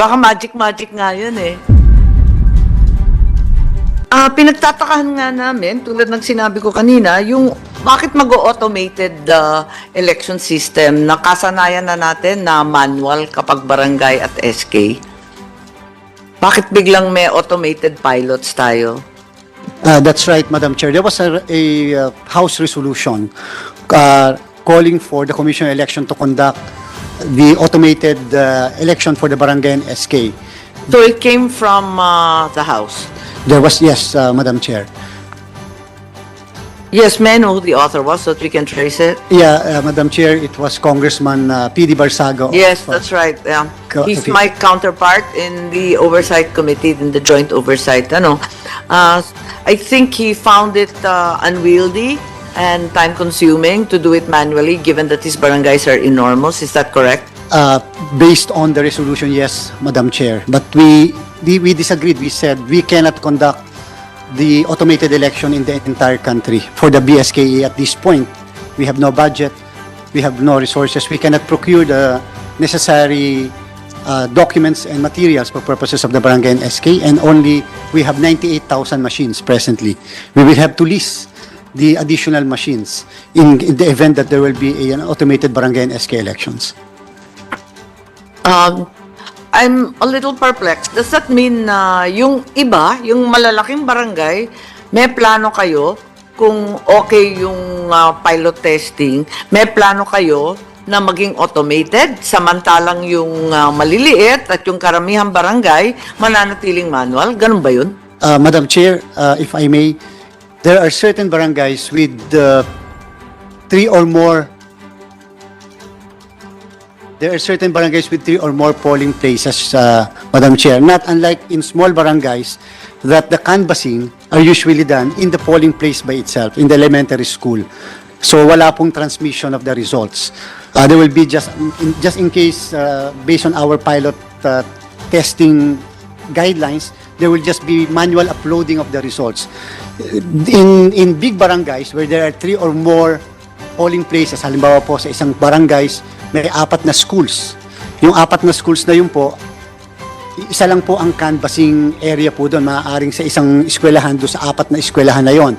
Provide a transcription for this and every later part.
Baka magic-magic nga yun eh. Pinagtatakahan nga namin, tulad ng sinabi ko kanina, yung bakit mag-automated election system na kasanayan na natin na manual kapag barangay at SK? Bakit biglang may automated pilots tayo? That's right, Madam Chair. There was a House resolution calling for the Commission on Election to conduct the automated election for the barangay and SK. So it came from the House? There was, yes, Madam Chair. Yes, may I know who the author was so that we can trace it? Yeah, Madam Chair, it was Congressman P.D. Barsago. Yes, that's right. Yeah. He's Okay. my counterpart in the Oversight Committee, in the Joint Oversight. I think he found it unwieldy and time-consuming to do it manually, given that his barangays are enormous. Is that correct? Based on the resolution, yes, Madam Chair. But we disagreed. We said we cannot conduct the automated election in the entire country for the BSKE at this point. We have no budget. We have no resources. We cannot procure the necessary documents and materials for purposes of the barangay and SK, and only we have 98,000 machines presently. We will have to lease the additional machines in the event that there will be an automated barangay and SK elections. I'm a little perplexed. Does that mean na yung iba, yung malalaking barangay, may plano kayo kung okay yung pilot testing, may plano kayo na maging automated, samantalang yung maliliit at yung karamihang barangay mananatiling manual? Ganun ba yun? Madam Chair, if I may, there are certain barangays with three or more polling places, Madam Chair. Not unlike in small barangays, that the canvassing are usually done in the polling place by itself, in the elementary school. So wala pong transmission of the results. There will be just in case, based on our pilot testing guidelines, there will just be manual uploading of the results. In big barangays where there are three or more polling places, halimbawa po sa isang barangays, may 4 na schools. Yung 4 na schools na yun po, isa lang po ang canvassing area po doon, maaaring sa isang eskwelahan doon sa 4 na eskwelahan na yon.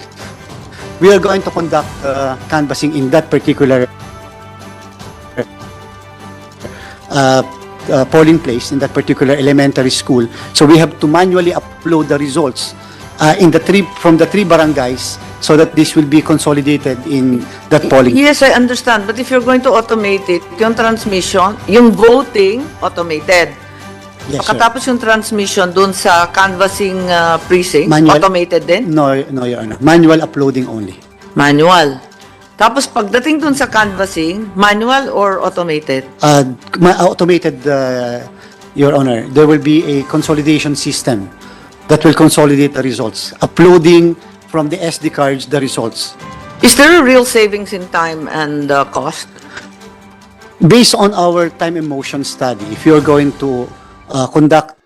We are going to conduct canvassing in that particular polling place, in that particular elementary school. So we have to manually upload the results from the 3 barangays, so that this will be consolidated in that polling. Yes, I understand. But if you're going to automate it, yung transmission, yung voting, automated. Yes, sir. Pagkatapos yung transmission dun sa canvassing precinct, Manual. automated din? No, Your Honor. Manual uploading only. Manual. Tapos pagdating dun sa canvassing, manual or automated? Automated, Your Honor. There will be a consolidation system that will consolidate the results, uploading from the SD cards the results. Is there a real savings in time and cost? Based on our time and motion study, if you are going to conduct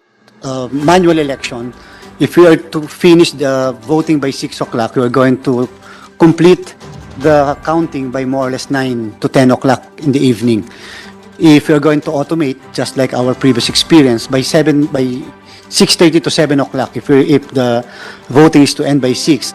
manual election, if we are to finish the voting by 6 o'clock, we are going to complete the counting by more or less 9 to 10 o'clock in the evening. If we are going to automate, just like our previous experience, by 6:30 to 7 o'clock, if the voting is to end by 6,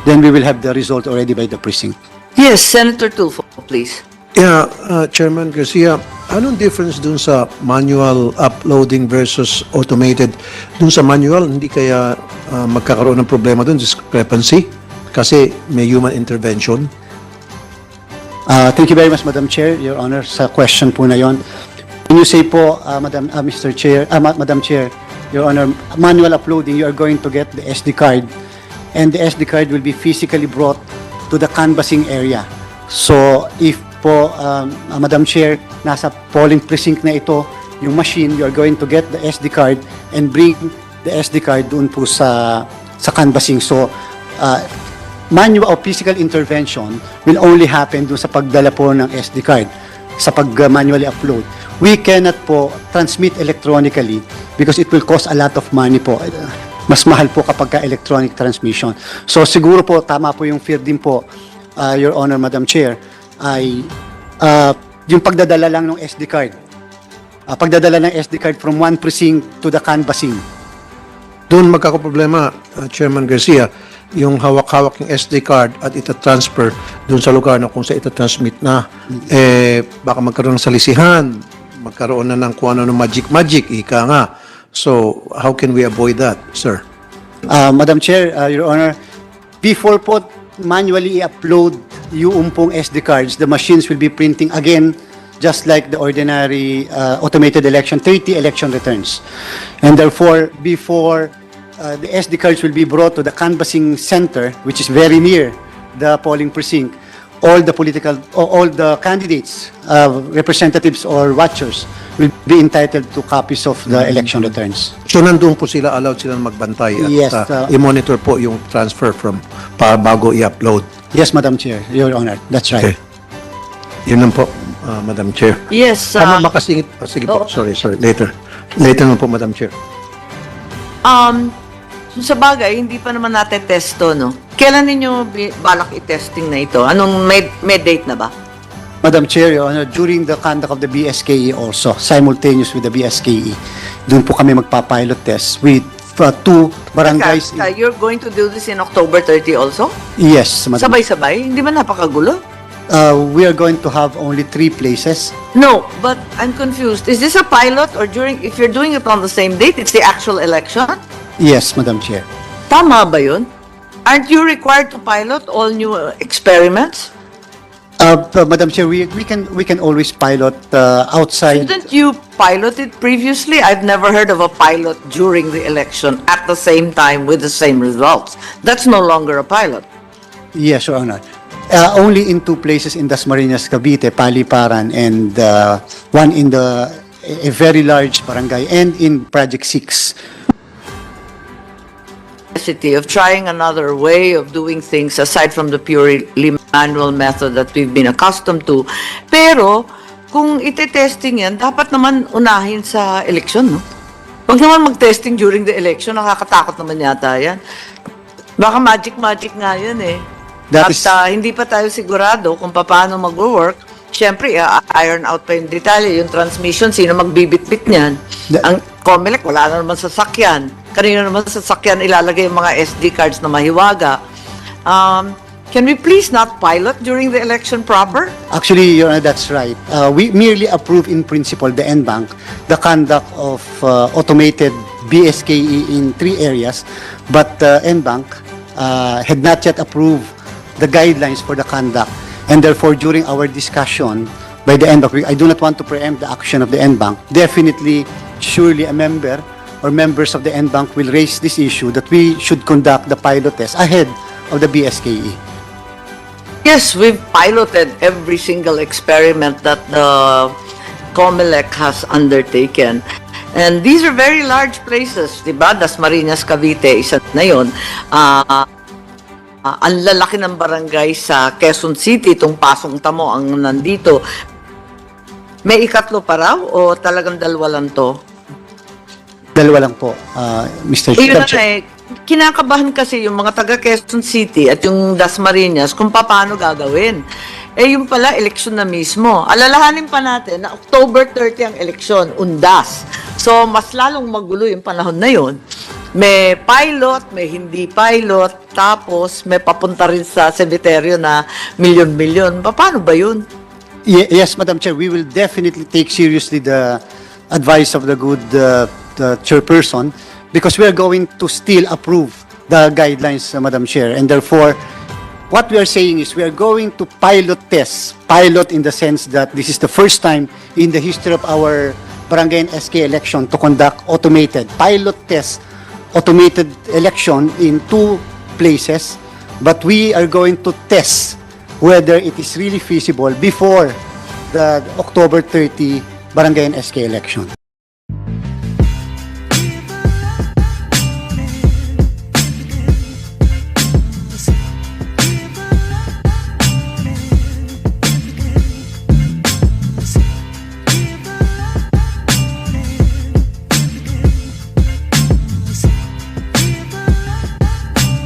then we will have the result already by the precinct. Yes, Senator Tulfo, please. Yeah, Chairman Garcia, anong difference dun sa manual uploading versus automated? Dun sa manual, hindi kaya magkakaroon ng problema dun, discrepancy? Kasi may human intervention? Thank you very much, Madam Chair, Your Honor, sa question po na yon. When you say po, Mr. Chair, Madam Chair, Your Honor, manual uploading, you are going to get the SD card, and the SD card will be physically brought to the canvassing area. So, if po, Madam Chair, nasa polling precinct na ito, yung machine, you are going to get the SD card and bring the SD card doon po sa canvassing. So, manual or physical intervention will only happen doon sa pagdala po ng SD card, sa pag-manually upload. We cannot po transmit electronically because it will cost a lot of money po. Mas mahal po kapag electronic transmission. So siguro po, tama po yung fear din po, Your Honor, Madam Chair, ay yung pagdadala lang ng SD card pagdadala ng SD card from one precinct to the canvassing. Doon magkakaproblema, Chairman Garcia, yung hawak-hawak yung SD card at itatransfer doon sa lugar na kung sa itatransmit na, baka magkaroon ng salisihan, magkaroon na ng kung ano ng magic, ika nga. So, how can we avoid that, sir? Madam Chair, Your Honor, before po manually i-upload yung pong SD cards, the machines will be printing again just like the ordinary automated election, 30 election returns. And therefore, before the SD cards will be brought to the canvassing center, which is very near the polling precinct, all the candidates, representatives or watchers will be entitled to copies of the election returns. So, nandun po sila, allowed sila magbantay at Yes, i-monitor po yung transfer from para bago i-upload. Yes, Madam Chair, Your Honor, that's right. Okay. Yun lang po, Madam Chair. Yes, Tama makasingit. Sige po, Oo. sorry. Later. Later na po, Madam Chair. sa bagay, hindi pa naman natin testo, no? Kailan ninyo balak i-testing na ito? Anong may date na ba? Madam Chair, Your Honor, during the conduct of the BSKE also, simultaneous with the BSKE, doon po kami magpa-pilot test with two barangays. You're going to do this in October 30 also? Yes, Madam. Sabay-sabay? Hindi ba napakagulo? We are going to have only 3 places. No, but I'm confused. Is this a pilot or if you're doing it on the same date, it's the actual election? Yes, Madam Chair. Tama ba yun? Aren't you required to pilot all new experiments? Madam Chair, we can always pilot outside. Didn't you pilot it previously? I've never heard of a pilot during the election at the same time with the same results. That's no longer a pilot. Yes, Your Honor. Only in 2 places in Dasmariñas, Cavite, Paliparan, and one in a very large barangay, and in Project 6. Of trying another way of doing things aside from the purely manual method that we've been accustomed to. Pero, kung ite-testing yan, dapat naman unahin sa election, no? Huwag naman mag-testing during the election, nakakatakot naman yata yan. Baka magic nga yan eh. Hindi pa tayo sigurado kung paano mag-work. Siyempre, iron out pa yung detalye, yung transmission, sino magbibitbit niyan. Ang COMELEC, wala na naman sasakyan. Kanina naman sasakyan ilalagay yung mga SD cards na mahiwaga. Can we please not pilot during the election proper? Actually, Your Honor, that's right. We merely approve in principle the NBank, the conduct of automated BSKE in 3 areas, but NBank had not yet approved the guidelines for the conduct. And therefore, during our discussion by the NBank, I do not want to preempt the action of the NBank. Definitely, surely a member or members of the NBank will raise this issue that we should conduct the pilot test ahead of the BSKE. Yes, we've piloted every single experiment that the COMELEC has undertaken. And these are very large places, di ba? Dasmariñas, Cavite, isa na yun. Ang lalaki ng barangay sa Quezon City, itong Pasong Tamo ang nandito. May ikatlo pa raw o talagang dalawa lang to? Dalawa lang po, Mr. Yun na Chair. kinakabahan kasi yung mga taga Quezon City at yung Dasmariñas kung paano gagawin. Yung pala, eleksyon na mismo. Alalahanin pa natin na October 30 ang eleksyon, undas. So, mas lalong magulo yung panahon na yun. May pilot, may hindi pilot, tapos may papunta rin sa cemetery na milyon-milyon. Paano ba yun? Yes, Madam Chair, we will definitely take seriously the advice of the good the chairperson, because we are going to still approve the guidelines, Madam Chair, and therefore, what we are saying is we are going to pilot in the sense that this is the first time in the history of our Barangay and SK election to conduct automated election in 2 places, but we are going to test whether it is really feasible before the October 30 Barangay and SK election.